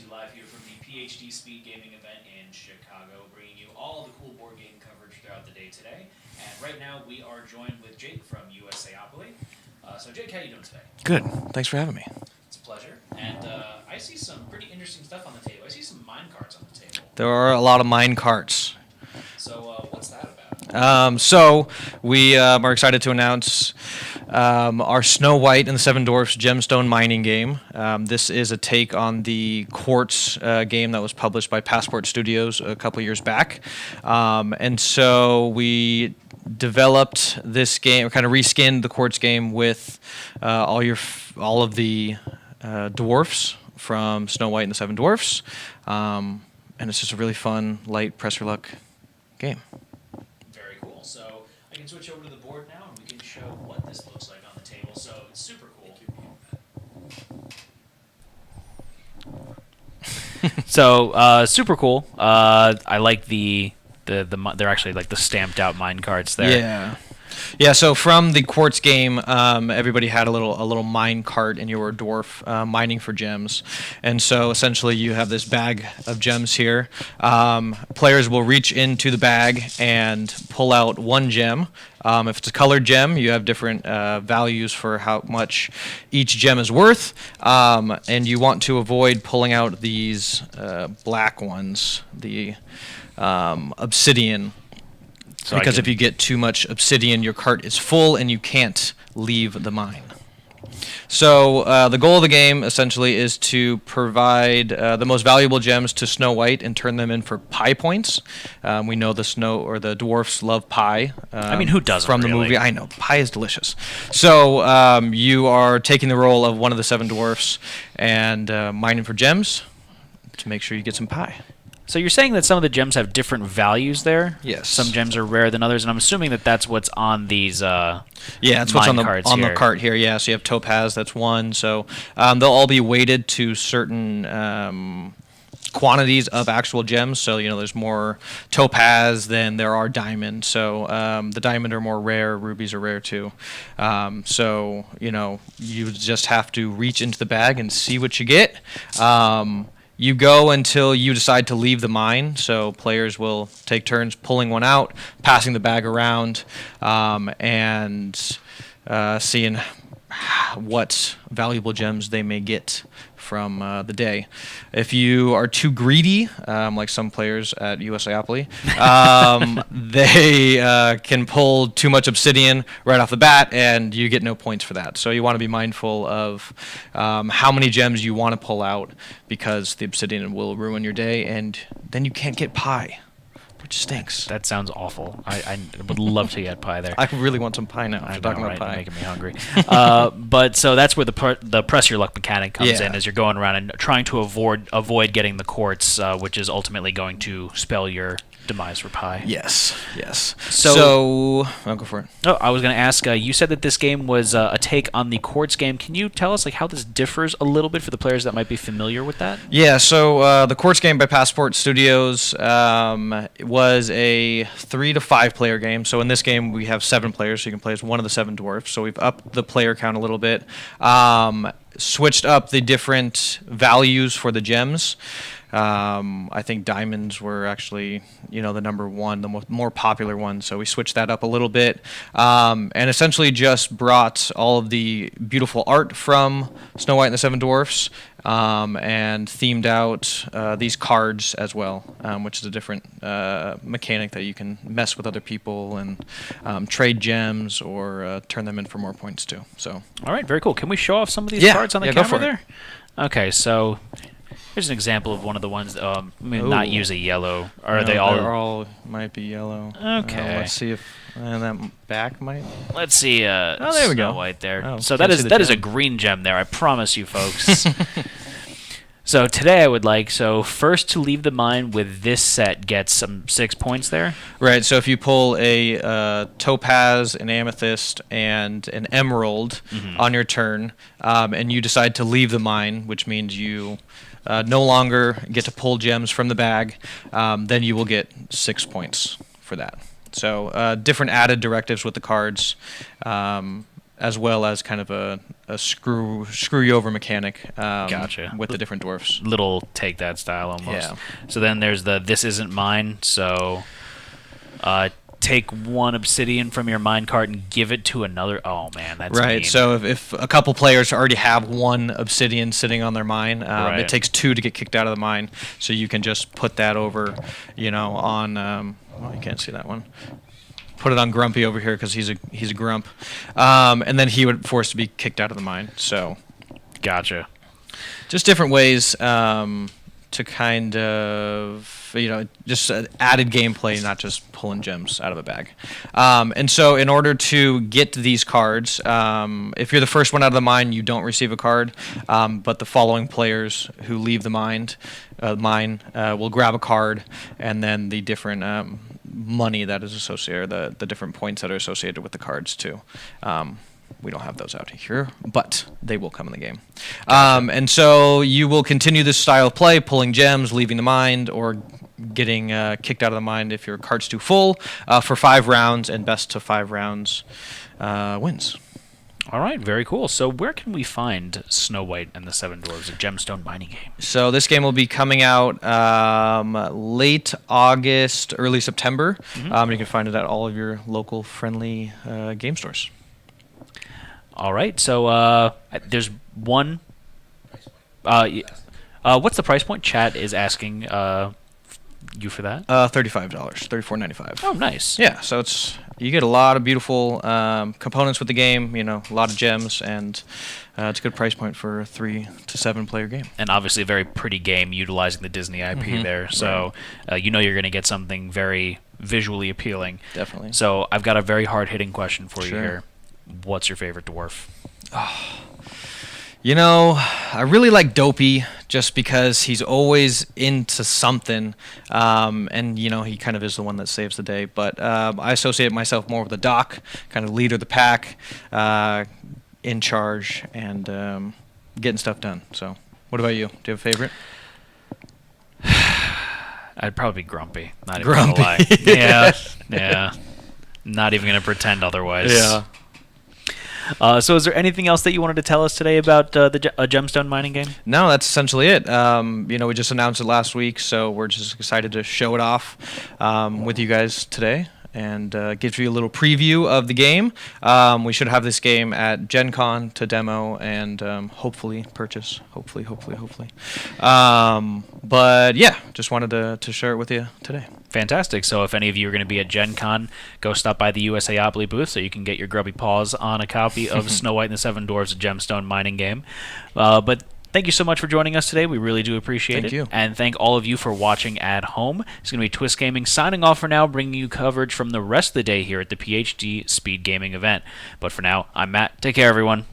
live here from the PhD Speed Gaming event in Chicago, bringing you all the cool board game coverage throughout the day today. And right now we are joined with Jake from USAopoly. So Jake, how are you doing today? Good. Thanks for having me. It's a pleasure. And I see some pretty interesting stuff on the table. I see some mine carts on the table. There are a lot of mine carts. So what's that about? So we are excited to announce our Snow White and the Seven Dwarfs Gemstone mining game. This is a take on the Quartz game that was published by Passport Studios a couple years back. And so we developed this game, or kind of reskinned the Quartz game with all of the dwarfs from Snow White and the Seven Dwarfs. And it's just a really fun, light, press your luck game. Very cool. So I can switch over to the board now, and we can show what this looks like on the table. So it's super cool. So super cool. I like they're actually like the stamped out mine carts there. Yeah. So from the Quartz game, everybody had a little mine cart, and you were a dwarf mining for gems. And so essentially, you have this bag of gems here. Players will reach into the bag and pull out one gem. If it's a colored gem, you have different values for how much each gem is worth, and you want to avoid pulling out these black ones, the obsidian. Because if you get too much obsidian, your cart is full and you can't leave the mine. So the goal of the game essentially is to provide the most valuable gems to Snow White and turn them in for pie points. We know the dwarfs love pie. I mean, who doesn't? From the really? movie, I know pie is delicious. So you are taking the role of one of the seven dwarfs and mining for gems to make sure you get some pie. So you're saying that some of the gems have different values there? Yes. Some gems are rarer than others, and I'm assuming that that's what's on these that's what's on the cart here. Yeah, so you have topaz, that's one. So they'll all be weighted to certain quantities of actual gems. So, there's more topaz than there are diamond. So the diamond are more rare, rubies are rare too. So, you just have to reach into the bag and see what you get. You go until you decide to leave the mine, so players will take turns pulling one out, passing the bag around, and seeing what valuable gems they may get from the day. If you are too greedy, like some players at USAopoly, they can pull too much obsidian right off the bat, and you get no points for that. So you want to be mindful of how many gems you want to pull out, because the obsidian will ruin your day, and then you can't get pie, which stinks. That sounds awful. I would love to get pie there. I really want some pie now. I'm talking about right? pie. Making me hungry. But so that's where the press your luck mechanic comes in, as you're going around and trying to avoid getting the quartz, which is ultimately going to spell your demise for pie. Yes. So I'll go for it. Oh, I was going to ask. You said that this game was a take on the Quartz game. Can you tell us how this differs a little bit for the players that might be familiar with that? Yeah. So the Quartz game by Passport Studios was a 3 to 5 player game. So in this game we have 7 players, so you can play as one of the 7 dwarfs. So we've upped the player count a little bit. Switched up the different values for the gems. I think diamonds were actually, the number one, the more popular one. So we switched that up a little bit, and essentially just brought all of the beautiful art from Snow White and the Seven Dwarfs, and themed out these cards as well, which is a different mechanic that you can mess with other people and trade gems or turn them in for more points too. So. All right, very cool. Can we show off some of these cards on the camera go for there? Okay, so. Here's an example of one of the ones. Not use a yellow. They all might be yellow. Okay. Let's see if that back might. Let's see. There we go. Snow White there. Oh, so that is a green gem there. I promise you, folks. So today I would first to leave the mine with this set gets some 6 points there. Right. So if you pull a topaz, an amethyst, and an emerald on your turn, and you decide to leave the mine, which means you no longer get to pull gems from the bag, then you will get 6 points for that. So different added directives with the cards. as well as kind of a screw you over mechanic. Gotcha. With the different dwarfs. Little take that style almost. Yeah. So then there's the this isn't mine. So take one obsidian from your minecart and give it to another. Oh man, that's right. mean. So if a couple players already have one obsidian sitting on their mine, Right. it takes 2 to get kicked out of the mine. So you can just put that over, on. Well, you can't see that one. Put it on Grumpy over here because he's a grump, and then he would force to be kicked out of the mine. So, Gotcha. just different ways to kind of just added gameplay, not just pulling gems out of a bag. And so, in order to get these cards, if you're the first one out of the mine, you don't receive a card. But the following players who leave the mine will grab a card, and then the different money that is associated, the different points that are associated with the cards too. We don't have those out here, but they will come in the game. And so you will continue this style of play, pulling gems, leaving the mine, or getting kicked out of the mine if your cart's too full, for 5 rounds, and best to 5 rounds wins. All right, very cool. So where can we find Snow White and the Seven Dwarfs, a Gemstone mining game? So this game will be coming out late August, early September. You can find it at all of your local friendly game stores. All right, so there's one. What's the price point? Chat is asking you for that. $35, $34.95. Oh, nice. Yeah, so you get a lot of beautiful components with the game. A lot of gems, and it's a good price point for a 3 to 7 player game. And obviously a very pretty game utilizing the Disney IP there. So you're going to get something very visually appealing. Definitely. So I've got a very hard-hitting question for you Sure. here. What's your favorite dwarf? I really like Dopey just because he's always into something, and he kind of is the one that saves the day. But I associate myself more with the Doc, kind of leader of the pack, in charge, and getting stuff done. So, what about you? Do you have a favorite? I'd probably be Grumpy. Not even Grumpy. gonna lie. Yeah. Not even gonna pretend otherwise. Yeah. So is there anything else that you wanted to tell us today about a Gemstone mining game? No, that's essentially it. We just announced it last week, so we're just excited to show it off with you guys today and give you a little preview of the game. We should have this game at Gen Con to demo and hopefully purchase. Hopefully. But yeah, just wanted to share it with you today. Fantastic. So if any of you are going to be at Gen Con, go stop by the USAopoly booth so you can get your grubby paws on a copy of Snow White and the Seven Dwarfs, a Gemstone mining game. But thank you so much for joining us today. We really do appreciate it. Thank you. And thank all of you for watching at home. It's going to be Twist Gaming signing off for now, bringing you coverage from the rest of the day here at the PhD Speed Gaming event. But for now, I'm Matt. Take care, everyone.